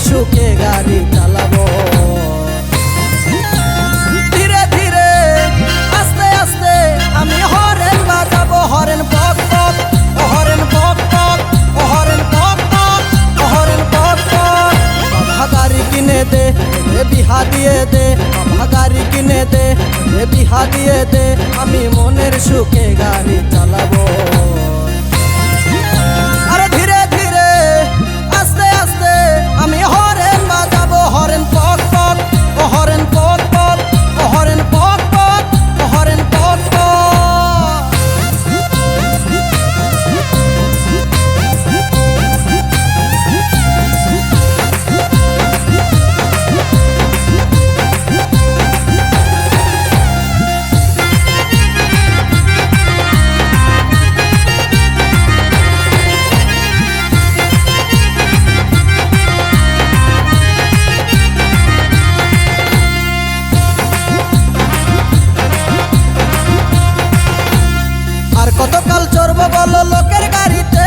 সুখে গাড়ি চালাবো। ধীরে ধীরে আস্তে আস্তে আমি হরেন বাজাবো, হরেন বক বক, হরেন বক বক, হরেন বক বক, হরেন বক বক। বাবা গাড়ি কিনে দে, বিহা দিয়ে দে, বাবা গাড়ি কিনে দে, বিহা দিয়ে দে, আমি মনের সুখে গাড়ি চালাবো। আরে ধীরে ধীরে আস্তে আস্তে আমি হরেন বাজাবো, হরেন পক পক, হরেন পক পক, হরেন পক পক, হরেন পক পক। কতকাল চড়বো বলো লোকের গাড়িতে,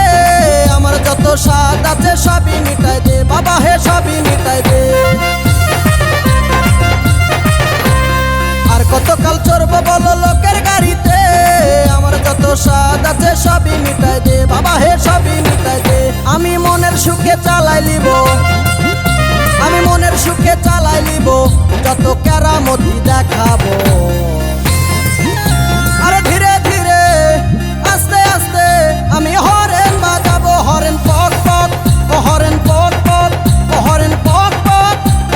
আমার যত স্বাদ আছে সবই মিটাই দে বাবা, হে সবই মিটাই দে। আর কতকাল চড়বো বলো লোকের গাড়িতে, আমার যত স্বাদ আছে সবই মিটাই দে বাবা, হে সবই মিটাই দে। আমি মনের সুখে চালাই লিব, আমি মনের সুখে চালাই লিব, যত কেরামতি দেখাবো। আরে ধীরে ধীরে আস্তে আস্তে আমি হরেন বাজাবো, হরেন পক পক, হরেন পক পক, হরেন পক পক,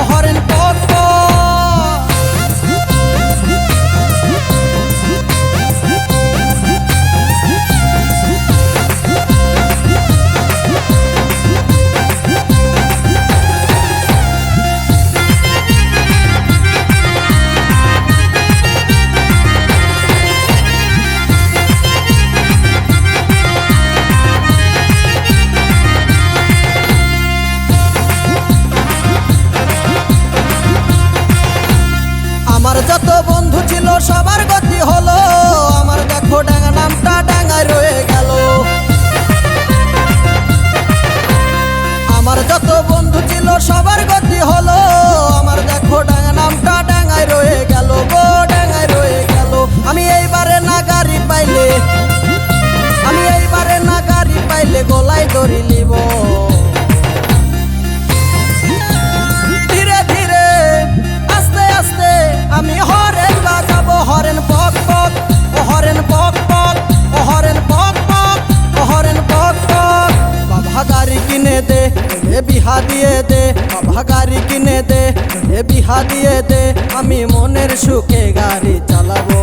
হরেন পক পক। আমার যত বন্ধু ছিল সবার গতি হলো, আমার দেখো ডাঙ্গা নামটা ডাঙ্গায় রয়ে গেল। আমার যত বন্ধু ছিল সবার গতি হলো, আমার দেখো ডাঙ্গা নামটা ডাঙ্গায় রয়ে গেল গো, ডাঙ্গায় রয়ে গেল। আমি এইবারে না গাড়ি পাইলে, আমি এইবারে না গাড়ি পাইলে গলায় দড়ি নিব। ধীরে ধীরে আস্তে আস্তে আমি হরেন বাজাবো, হরেন বক বক, হরেন বক বক, হরেন বক বক, হরেন বক বক। বাবা গাড়ি কিনে দে, বিহা দিয়ে দে, বাবা গাড়ি কিনে দে, বিহা দিয়ে দে, আমি মনের সুখে গাড়ি চালাবো।